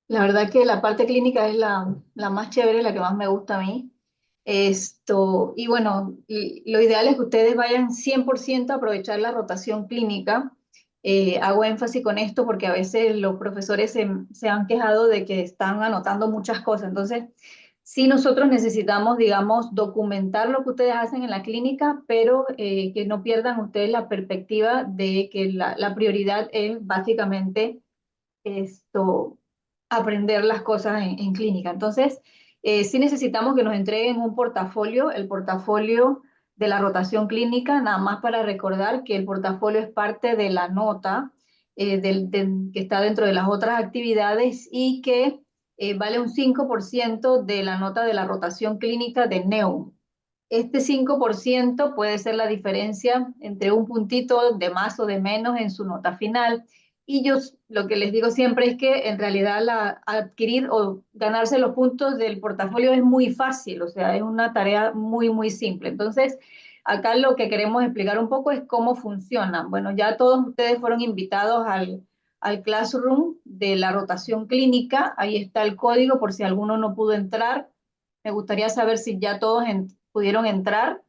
La verdad que la parte clínica es la más chévere, la que más me gusta a mí. Y bueno, lo ideal es que ustedes vayan 100% a aprovechar la rotación clínica. Hago énfasis con esto porque a veces los profesores se han quejado de que están anotando muchas cosas. Entonces, sí nosotros necesitamos, digamos, documentar lo que ustedes hacen en la clínica, pero que no pierdan ustedes la perspectiva de que la prioridad es básicamente esto, aprender las cosas en clínica. Entonces, sí necesitamos que nos entreguen un portafolio, el portafolio de la rotación clínica, nada más para recordar que el portafolio es parte de la nota que está dentro de las otras actividades y que vale un 5% de la nota de la rotación clínica de NEU. Este 5% puede ser la diferencia entre un puntito de más o de menos en su nota final. Y yo lo que les digo siempre es que en realidad adquirir o ganarse los puntos del portafolio es muy fácil, o sea, es una tarea muy, muy simple. Entonces, acá lo que queremos explicar un poco es cómo funciona. Bueno, ya todos ustedes fueron invitados al Classroom de la rotación clínica. Ahí está el código por si alguno no pudo entrar. Me gustaría saber si ya todos pudieron entrar.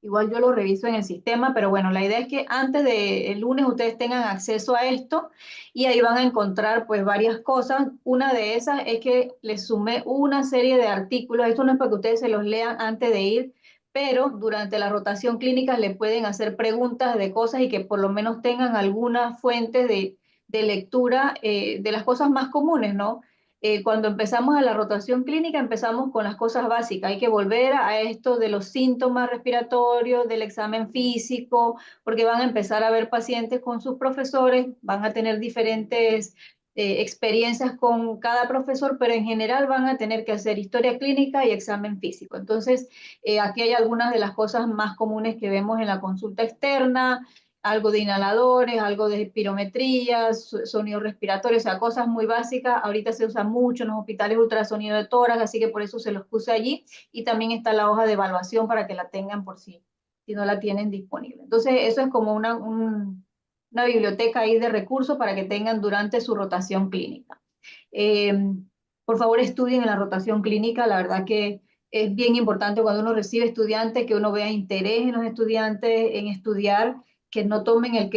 Igual yo lo reviso en el sistema, pero bueno, la idea es que antes del lunes ustedes tengan acceso a esto y ahí van a encontrar pues varias cosas. Una de esas es que les sumé una serie de artículos. Esto no es para que ustedes se los lean antes de ir, pero durante la rotación clínica le pueden hacer preguntas de cosas y que por lo menos tengan algunas fuentes de lectura de las cosas más comunes, ¿no? Cuando empezamos a la rotación clínica, empezamos con las cosas básicas. Hay que volver a esto de los síntomas respiratorios, del examen físico, porque van a empezar a ver pacientes con sus profesores, van a tener diferentes experiencias con cada profesor, pero en general van a tener que hacer historia clínica y examen físico. Entonces, aquí hay algunas de las cosas más comunes que vemos en la consulta externa, algo de inhaladores, algo de espirometría, sonido respiratorio, o sea, cosas muy básicas. Ahorita se usa mucho en los hospitales ultrasonido de tórax, así que por eso se los puse allí. Y también está la hoja de evaluación para que la tengan por si no la tienen disponible. Entonces, eso es como una biblioteca ahí de recursos para que tengan durante su rotación clínica. Eh, por favor, estudien en la rotación clínica, la verdad que es bien importante cuando uno recibe estudiantes que uno vea interés en los estudiantes, en estudiar, que no tomen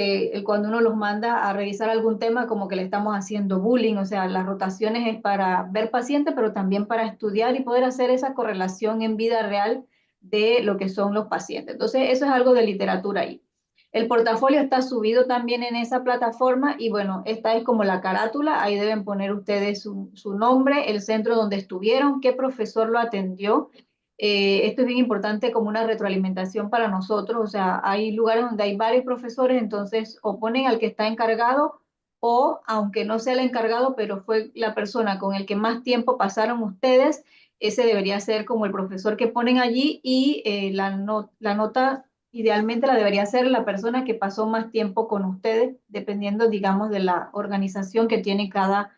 cuando uno los manda a revisar algún tema como que le estamos haciendo bullying, o sea, las rotaciones es para ver pacientes, pero también para estudiar y poder hacer esa correlación en vida real de lo que son los pacientes. Entonces, eso es algo de literatura ahí. El portafolio está subido también en esa plataforma y bueno, esta es como la carátula, ahí deben poner ustedes su nombre, el centro donde estuvieron, qué profesor lo atendió. Esto es bien importante como una retroalimentación para nosotros, o sea, hay lugares donde hay varios profesores, entonces o ponen al que está encargado o aunque no sea el encargado, pero fue la persona con el que más tiempo pasaron ustedes, ese debería ser como el profesor que ponen allí y la nota idealmente la debería hacer la persona que pasó más tiempo con ustedes, dependiendo, digamos, de la organización que tiene cada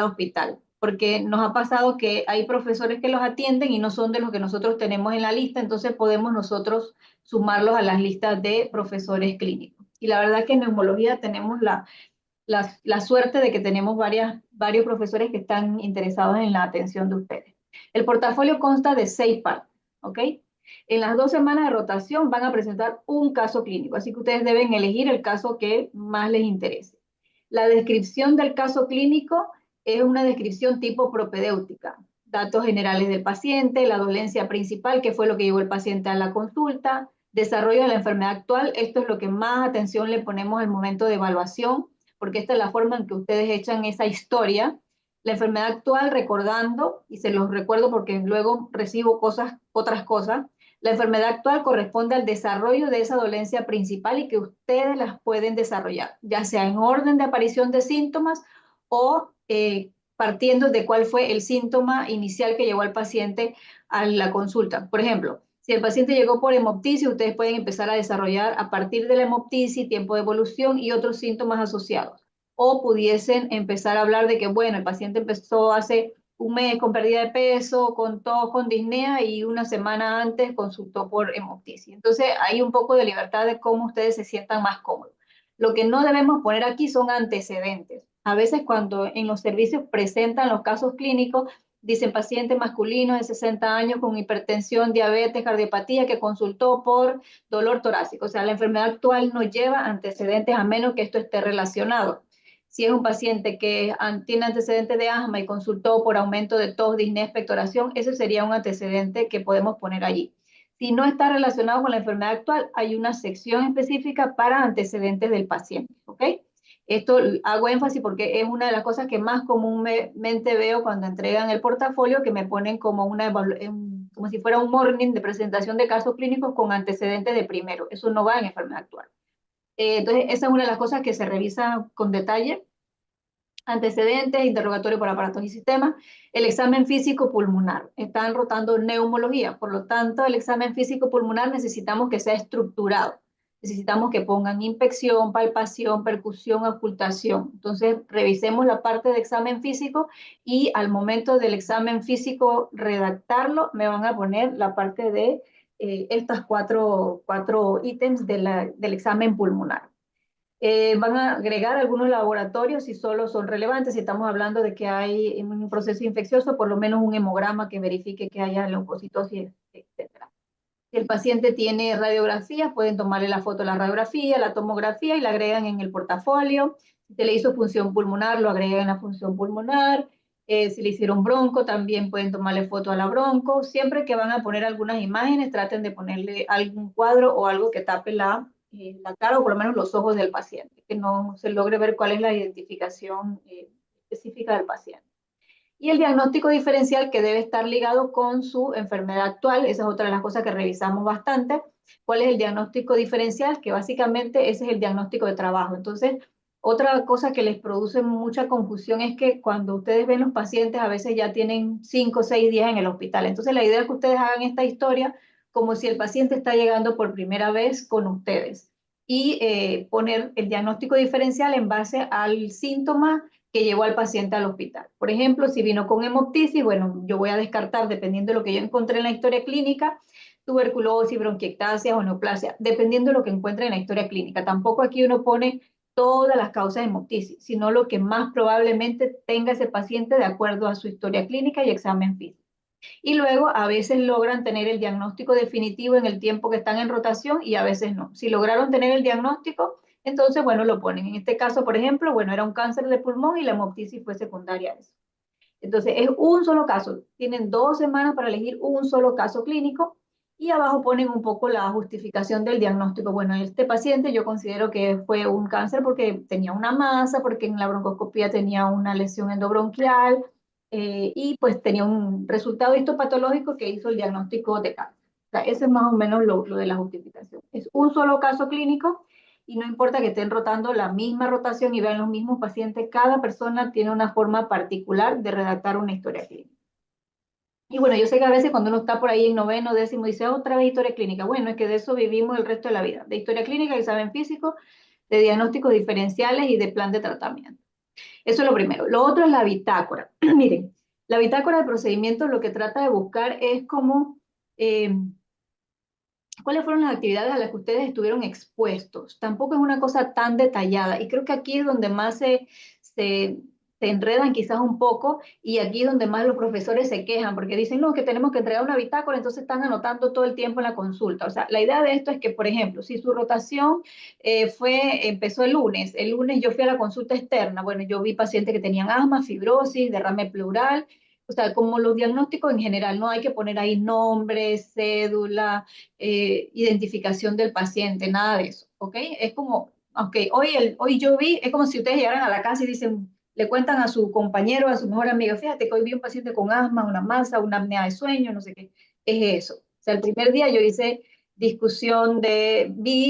hospital. Porque nos ha pasado que hay profesores que los atienden y no son de los que nosotros tenemos en la lista, entonces podemos nosotros sumarlos a las listas de profesores clínicos. Y la verdad que en neumología tenemos la suerte de que tenemos varios profesores que están interesados en la atención de ustedes. El portafolio consta de 6 partes, ¿ok? En las 2 semanas de rotación van a presentar un caso clínico, así que ustedes deben elegir el caso que más les interese. La descripción del caso clínico es una descripción tipo propedéutica. Datos generales del paciente, la dolencia principal, que fue lo que llevó el paciente a la consulta, desarrollo de la enfermedad actual, esto es lo que más atención le ponemos al momento de evaluación, porque esta es la forma en que ustedes echan esa historia. La enfermedad actual, recordando, y se los recuerdo porque luego recibo otras cosas, la enfermedad actual corresponde al desarrollo de esa dolencia principal y que ustedes las pueden desarrollar, ya sea en orden de aparición de síntomas o partiendo de cuál fue el síntoma inicial que llevó al paciente a la consulta. Por ejemplo, si el paciente llegó por hemoptisis, ustedes pueden empezar a desarrollar a partir de la hemoptisis tiempo de evolución y otros síntomas asociados. O pudiesen empezar a hablar de que, bueno, el paciente empezó hace un mes con pérdida de peso, con tos, con disnea y una semana antes consultó por hemoptisis. Entonces hay un poco de libertad de cómo ustedes se sientan más cómodos. Lo que no debemos poner aquí son antecedentes. A veces cuando en los servicios presentan los casos clínicos, dicen paciente masculino de 60 años con hipertensión, diabetes, cardiopatía que consultó por dolor torácico. O sea, la enfermedad actual no lleva antecedentes a menos que esto esté relacionado. Si es un paciente que tiene antecedentes de asma y consultó por aumento de tos, disnea, expectoración, ese sería un antecedente que podemos poner allí. Si no está relacionado con la enfermedad actual, hay una sección específica para antecedentes del paciente, ¿ok? Esto hago énfasis porque es una de las cosas que más comúnmente veo cuando entregan el portafolio, que me ponen como, como si fuera un morning de presentación de casos clínicos con antecedentes de primero. Eso no va en enfermedad actual. Entonces, esa es una de las cosas que se revisa con detalle. Antecedentes, interrogatorio por aparatos y sistemas, el examen físico pulmonar. Están rotando neumología, por lo tanto, el examen físico pulmonar necesitamos que sea estructurado. Necesitamos que pongan inspección, palpación, percusión, ocultación. Entonces, revisemos la parte de examen físico y al momento del examen físico redactarlo, me van a poner la parte de estas cuatro ítems del examen pulmonar. Van a agregar algunos laboratorios si solo son relevantes. Si estamos hablando de que hay un proceso infeccioso, por lo menos un hemograma que verifique que haya leucocitosis, etcétera. Si el paciente tiene radiografías, pueden tomarle la foto de la radiografía, la tomografía y la agregan en el portafolio. Si se le hizo función pulmonar, lo agregan en la función pulmonar. Si le hicieron bronco, también pueden tomarle foto a la bronco. Siempre que van a poner algunas imágenes, traten de ponerle algún cuadro o algo que tape la cara o por lo menos los ojos del paciente, que no se logre ver cuál es la identificación específica del paciente. Y el diagnóstico diferencial que debe estar ligado con su enfermedad actual, esa es otra de las cosas que revisamos bastante. ¿Cuál es el diagnóstico diferencial? Que básicamente ese es el diagnóstico de trabajo. Entonces, otra cosa que les produce mucha confusión es que cuando ustedes ven los pacientes, a veces ya tienen 5 o 6 días en el hospital. Entonces, la idea es que ustedes hagan esta historia como si el paciente está llegando por primera vez con ustedes y poner el diagnóstico diferencial en base al síntoma que llevó al paciente al hospital. Por ejemplo, si vino con hemoptisis, bueno, yo voy a descartar, dependiendo de lo que yo encontré en la historia clínica, tuberculosis, bronquiectasia o neoplasia, dependiendo de lo que encuentre en la historia clínica. Tampoco aquí uno pone todas las causas de hemoptisis, sino lo que más probablemente tenga ese paciente de acuerdo a su historia clínica y examen físico. Y luego a veces logran tener el diagnóstico definitivo en el tiempo que están en rotación y a veces no. Si lograron tener el diagnóstico, entonces, bueno, lo ponen. En este caso, por ejemplo, bueno, era un cáncer de pulmón y la hemoptisis fue secundaria a eso. Entonces, es un solo caso. Tienen 2 semanas para elegir un solo caso clínico y abajo ponen un poco la justificación del diagnóstico. Bueno, este paciente yo considero que fue un cáncer porque tenía una masa, porque en la broncoscopía tenía una lesión endobronquial, y pues tenía un resultado histopatológico que hizo el diagnóstico de cáncer. O sea, ese es más o menos lo de la justificación. Es un solo caso clínico y no importa que estén rotando la misma rotación y vean los mismos pacientes, cada persona tiene una forma particular de redactar una historia clínica. Y bueno, yo sé que a veces cuando uno está por ahí en noveno, décimo, dice otra vez historia clínica. Bueno, es que de eso vivimos el resto de la vida, de historia clínica, examen físico, de diagnósticos diferenciales y de plan de tratamiento. Eso es lo primero. Lo otro es la bitácora. Miren, la bitácora de procedimientos lo que trata de buscar es como cuáles fueron las actividades a las que ustedes estuvieron expuestos. Tampoco es una cosa tan detallada y creo que aquí es donde más se enredan quizás un poco y aquí es donde más los profesores se quejan porque dicen, no, que tenemos que entregar una bitácora, entonces están anotando todo el tiempo en la consulta. O sea, la idea de esto es que, por ejemplo, si su rotación empezó el lunes yo fui a la consulta externa, bueno, yo vi pacientes que tenían asma, fibrosis, derrame pleural, o sea, como los diagnósticos en general, no hay que poner ahí nombre, cédula, identificación del paciente, nada de eso, ¿ok? Es como, aunque hoy yo vi, es como si ustedes llegaran a la casa y dicen, le cuentan a su compañero, a su mejor amigo, fíjate que hoy vi un paciente con asma, una masa, una apnea de sueño, no sé qué, es eso. O sea, el primer día yo hice vi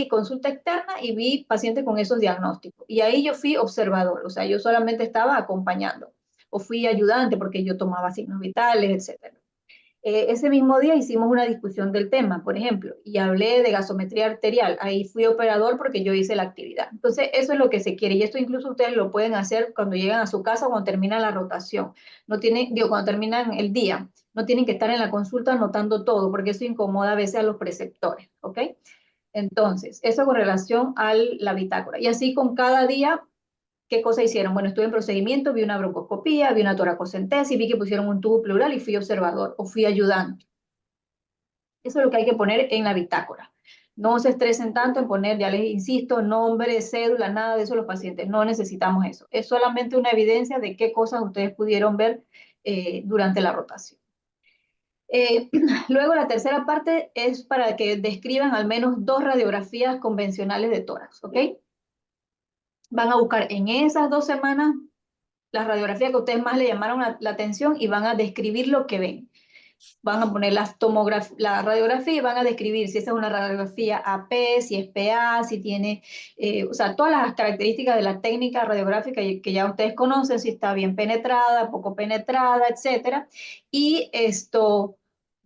consulta externa y vi paciente con esos diagnósticos. Y ahí yo fui observador, o sea, yo solamente estaba acompañando o fui ayudante porque yo tomaba signos vitales, etcétera. Ese mismo día hicimos una discusión del tema, por ejemplo, y hablé de gasometría arterial. Ahí fui operador porque yo hice la actividad. Entonces, eso es lo que se quiere. Y esto incluso ustedes lo pueden hacer cuando llegan a su casa o cuando termina la rotación. No tienen, digo, cuando terminan el día. No tienen que estar en la consulta anotando todo, porque eso incomoda a veces a los preceptores, ¿ok? Entonces, eso con relación a la bitácora. Y así con cada día ¿qué cosa hicieron? Bueno, estuve en procedimiento, vi una broncoscopía, vi una toracocentesis, vi que pusieron un tubo pleural y fui observador o fui ayudante. Eso es lo que hay que poner en la bitácora. No se estresen tanto en poner, ya les insisto, nombre, cédula, nada de eso los pacientes. No necesitamos eso. Es solamente una evidencia de qué cosas ustedes pudieron ver durante la rotación. Luego la tercera parte es para que describan al menos 2 radiografías convencionales de tórax, ¿ok? Van a buscar en esas 2 semanas las radiografías que a ustedes más le llamaron la atención y van a describir lo que ven. Van a poner la radiografía y van a describir si esa es una radiografía AP, si es PA, si tiene, o sea, todas las características de la técnica radiográfica que ya ustedes conocen, si está bien penetrada, poco penetrada, etcétera. Y esto,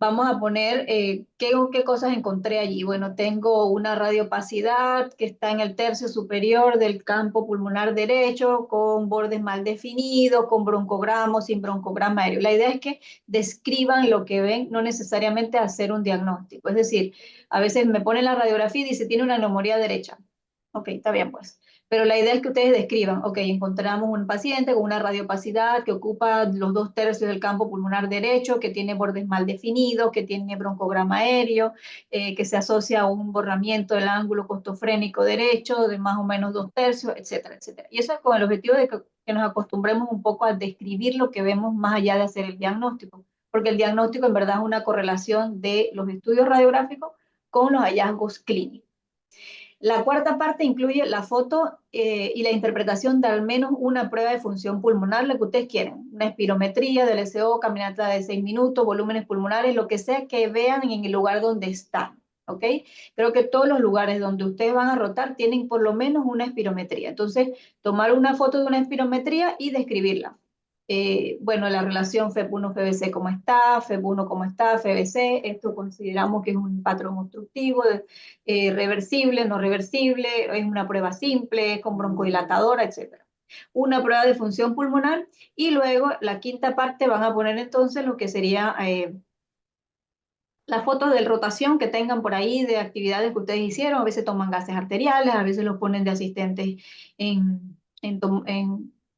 vamos a poner qué cosas encontré allí. Bueno, tengo una radiopacidad que está en el tercio superior del campo pulmonar derecho, con bordes mal definidos, con broncogramo, sin broncograma aéreo. La idea es que describan lo que ven, no necesariamente hacer un diagnóstico. Es decir, a veces me ponen la radiografía y dice, tiene una neumonía derecha. Ok, está bien pues. Pero la idea es que ustedes describan, ok, encontramos un paciente con una radiopacidad que ocupa los 2 tercios del campo pulmonar derecho, que tiene bordes mal definidos, que tiene broncograma aéreo, que se asocia a un borramiento del ángulo costofrénico derecho de más o menos 2 tercios, etcétera, etcétera. Y eso es con el objetivo de que nos acostumbremos un poco a describir lo que vemos más allá de hacer el diagnóstico, porque el diagnóstico en verdad es una correlación de los estudios radiográficos con los hallazgos clínicos. La cuarta parte incluye la foto y la interpretación de al menos una prueba de función pulmonar, lo que ustedes quieran, una espirometría del SO, caminata de 6 minutos, volúmenes pulmonares, lo que sea que vean en el lugar donde están, ¿ok? Creo que todos los lugares donde ustedes van a rotar tienen por lo menos una espirometría. Entonces, tomar una foto de una espirometría y describirla. Bueno, la relación FEP1-FBC cómo está, FEP1 cómo está, FBC, esto consideramos que es un patrón obstructivo, reversible, no reversible, es una prueba simple, con broncodilatadora, etcétera. Una prueba de función pulmonar y luego la quinta parte van a poner entonces lo que sería las fotos de rotación que tengan por ahí de actividades que ustedes hicieron. A veces toman gases arteriales, a veces los ponen de asistentes en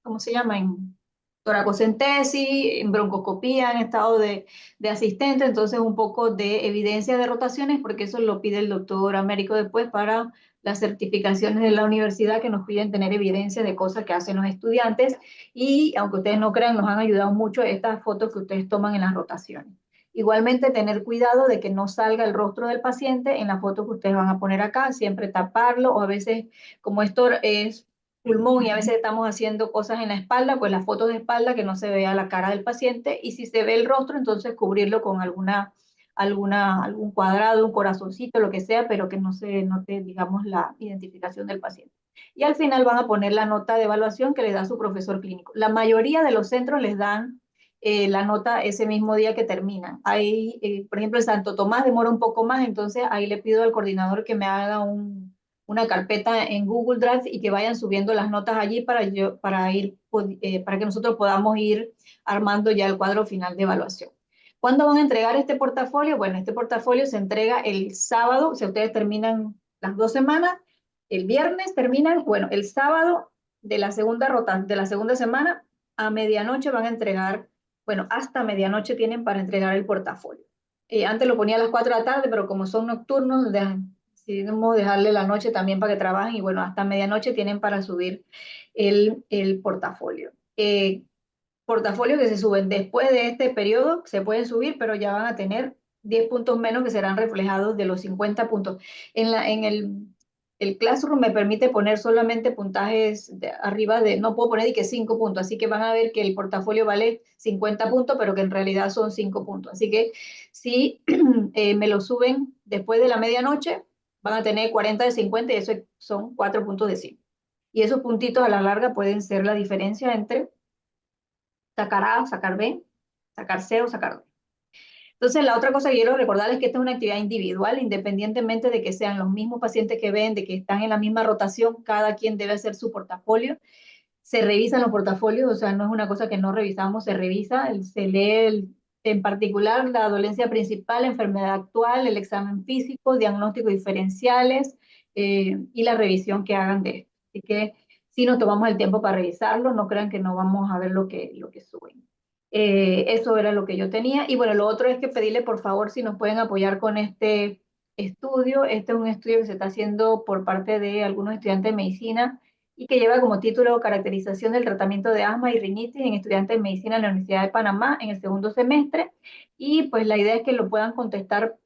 ¿cómo se llama? En toracocentesis, en broncoscopía, en estado de asistente. Entonces un poco de evidencia de rotaciones, porque eso lo pide el doctor Américo después para las certificaciones de la universidad, que nos piden tener evidencia de cosas que hacen los estudiantes. Y aunque ustedes no crean, nos han ayudado mucho estas fotos que ustedes toman en las rotaciones. Igualmente, tener cuidado de que no salga el rostro del paciente en la foto que ustedes van a poner acá, siempre taparlo, o a veces, como esto es pulmón y a veces estamos haciendo cosas en la espalda, pues las fotos de espalda que no se vea la cara del paciente, y si se ve el rostro, entonces cubrirlo con algún cuadrado, un corazoncito, lo que sea, pero que no se note, digamos, la identificación del paciente. Y al final van a poner la nota de evaluación que les da su profesor clínico. La mayoría de los centros les dan la nota ese mismo día que termina. Ahí, por ejemplo, el Santo Tomás demora un poco más, entonces ahí le pido al coordinador que me haga una carpeta en Google Drive y que vayan subiendo las notas allí para que nosotros podamos ir armando ya el cuadro final de evaluación. ¿Cuándo van a entregar este portafolio? Bueno, este portafolio se entrega el sábado, si ustedes terminan las 2 semanas, el viernes terminan, bueno, el sábado de la de la segunda semana a medianoche van a entregar, bueno, hasta medianoche tienen para entregar el portafolio. Antes lo ponía a las 4 de la tarde, pero como son nocturnos, decidimos dejarle la noche también para que trabajen y bueno, hasta medianoche tienen para subir el portafolio. Portafolios que se suben después de este periodo se pueden subir, pero ya van a tener 10 puntos menos que serán reflejados de los 50 puntos. El Classroom me permite poner solamente puntajes arriba no puedo poner y que 5 puntos, así que van a ver que el portafolio vale 50 puntos, pero que en realidad son 5 puntos. Así que si me lo suben después de la medianoche, van a tener 40 de 50 y eso son 4 puntos de 100. Y esos puntitos a la larga pueden ser la diferencia entre sacar A, sacar B, sacar C o sacar D. Entonces, la otra cosa que quiero recordarles es que esta es una actividad individual, independientemente de que sean los mismos pacientes que ven, de que están en la misma rotación, cada quien debe hacer su portafolio. Se revisan los portafolios, o sea, no es una cosa que no revisamos, se revisa, se lee en particular la dolencia principal, enfermedad actual, el examen físico, diagnósticos diferenciales y la revisión que hagan de esto. Así que sí nos tomamos el tiempo para revisarlo, no crean que no vamos a ver lo que suben. Eso era lo que yo tenía. Y bueno, lo otro es que pedirle por favor si nos pueden apoyar con este estudio. Este es un estudio que se está haciendo por parte de algunos estudiantes de medicina y que lleva como título Caracterización del tratamiento de asma y rinitis en estudiantes de medicina en la Universidad de Panamá en el segundo semestre. Y pues la idea es que lo puedan contestar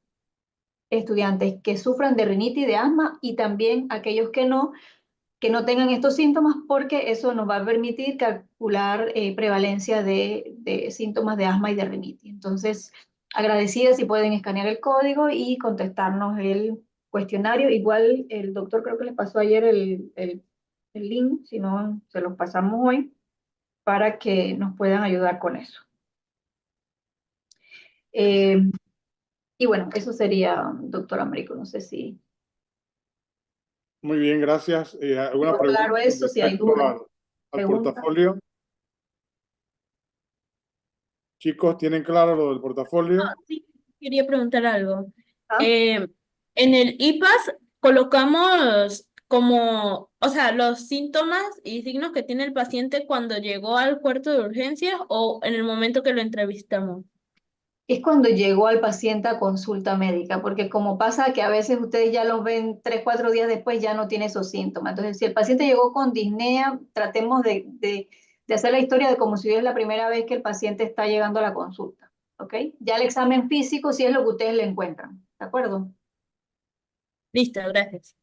estudiantes que sufran de rinitis, de asma y también aquellos que no tengan estos síntomas, porque eso nos va a permitir calcular prevalencia de síntomas de asma y de rinitis. Entonces, agradecida si pueden escanear el código y contestarnos el cuestionario. Igual el doctor creo que les pasó ayer el link, si no, se los pasamos hoy para que nos puedan ayudar con eso. Eh, y bueno, eso sería, doctor Américo, no sé si Muy bien, gracias. ¿Alguna quedó pregunta claro con eso, si hay respecto dudas, al preguntas. portafolio? Chicos, ¿tienen claro lo del portafolio? Sí, quería preguntar algo. ¿Ah? Eh, en el IPAS colocamos como, o sea, los síntomas y signos que tiene el paciente cuando llegó al cuarto de urgencias o en el momento que lo entrevistamos. Es cuando llegó al paciente a consulta médica, porque como pasa que a veces ustedes ya los ven 3, 4 días después, ya no tiene esos síntomas. Entonces, si el paciente llegó con disnea, tratemos de hacer la historia de como si es la primera vez que el paciente está llegando a la consulta, ¿ok? Ya el examen físico sí es lo que ustedes le encuentran, ¿de acuerdo? Listo, gracias.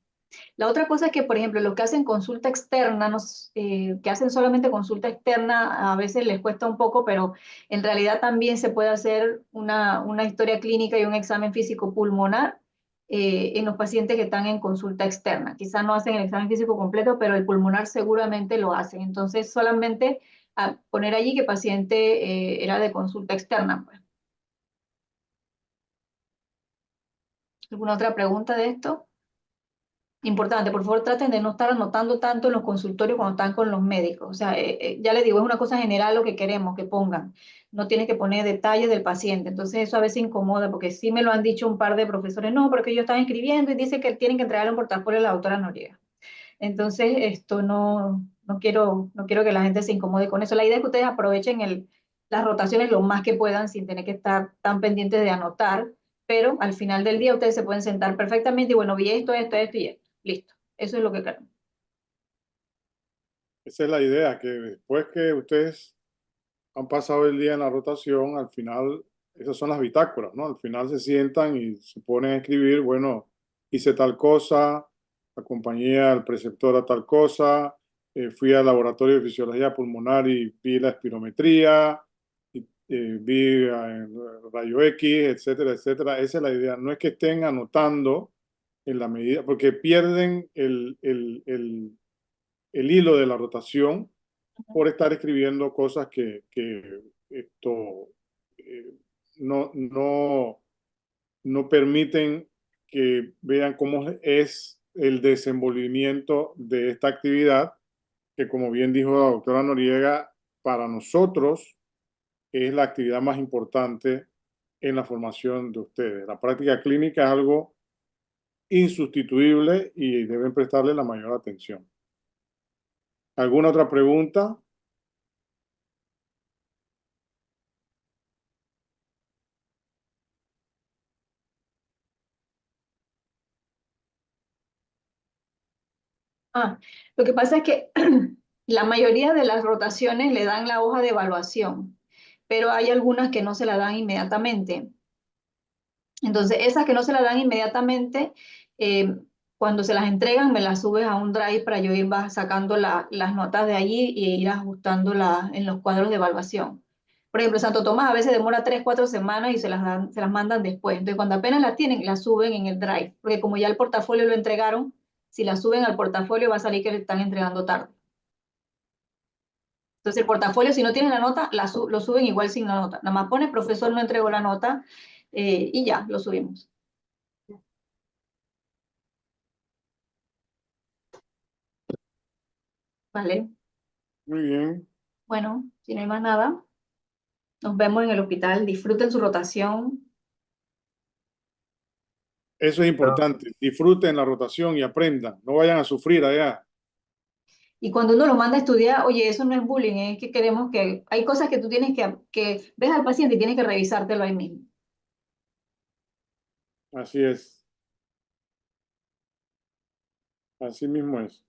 La otra cosa es que, por ejemplo, los que hacen consulta externa, que hacen solamente consulta externa, a veces les cuesta un poco, pero en realidad también se puede hacer una historia clínica y un examen físico pulmonar en los pacientes que están en consulta externa. Quizás no hacen el examen físico completo, pero el pulmonar seguramente lo hacen. Entonces, solamente a poner allí que paciente era de consulta externa, pues. ¿Alguna otra pregunta de esto? Importante, por favor, traten de no estar anotando tanto en los consultorios cuando están con los médicos. O sea, ya les digo, es una cosa general lo que queremos que pongan. No tienen que poner detalles del paciente. Entonces, eso a veces incomoda, porque sí me lo han dicho un par de profesores, no, porque ellos están escribiendo y dice que tienen que entregarle un portafolio a la doctora Noriega. Entonces, esto no quiero que la gente se incomode con eso. La idea es que ustedes aprovechen las rotaciones lo más que puedan sin tener que estar tan pendientes de anotar, pero al final del día ustedes se pueden sentar perfectamente y bueno, vi esto, esto, esto y esto. Listo. Eso es lo que queremos. Esa es la idea, que después que ustedes han pasado el día en la rotación, al final, esas son las bitácoras, ¿no? Al final se sientan y se ponen a escribir, bueno, hice tal cosa, acompañé al preceptor a tal cosa, fui al laboratorio de fisiología pulmonar y vi la espirometría, y, vi rayo X, etcétera, etcétera. Esa es la idea. No es que estén anotando en la medida, porque pierden el hilo de la rotación por estar escribiendo cosas que esto eh, no no permiten que vean cómo es el desenvolvimiento de esta actividad, que como bien dijo la doctora Noriega, para nosotros es la actividad más importante en la formación de ustedes. La práctica clínica es algo insustituible y deben prestarle la mayor atención. ¿Alguna otra pregunta? Lo que pasa es que la mayoría de las rotaciones le dan la hoja de evaluación, pero hay algunas que no se la dan inmediatamente. Entonces, esas que no se la dan inmediatamente, eh, cuando se las entregan, me las subes a un drive para yo ir sacando las notas de allí e ir ajustándolas en los cuadros de evaluación. Por ejemplo, Santo Tomás a veces demora 3, 4 semanas y se las mandan después. Entonces, cuando apenas las tienen, las suben en el drive, porque como ya el portafolio lo entregaron, si las suben al portafolio va a salir que le están entregando tarde. Entonces, el portafolio, si no tiene la nota, lo suben igual sin la nota. Nada más pone, profesor no entregó la nota y ya, lo subimos. ¿Vale? Muy bien. Bueno, si no hay más nada, nos vemos en el hospital. Disfruten su rotación. Eso es importante. Disfruten la rotación y aprendan. No vayan a sufrir allá. Y cuando uno lo manda a estudiar, oye, eso no es bullying, es que queremos que, hay cosas que tú tienes que ves al paciente y tienes que revisártelo ahí mismo. Así es. Así mismo es.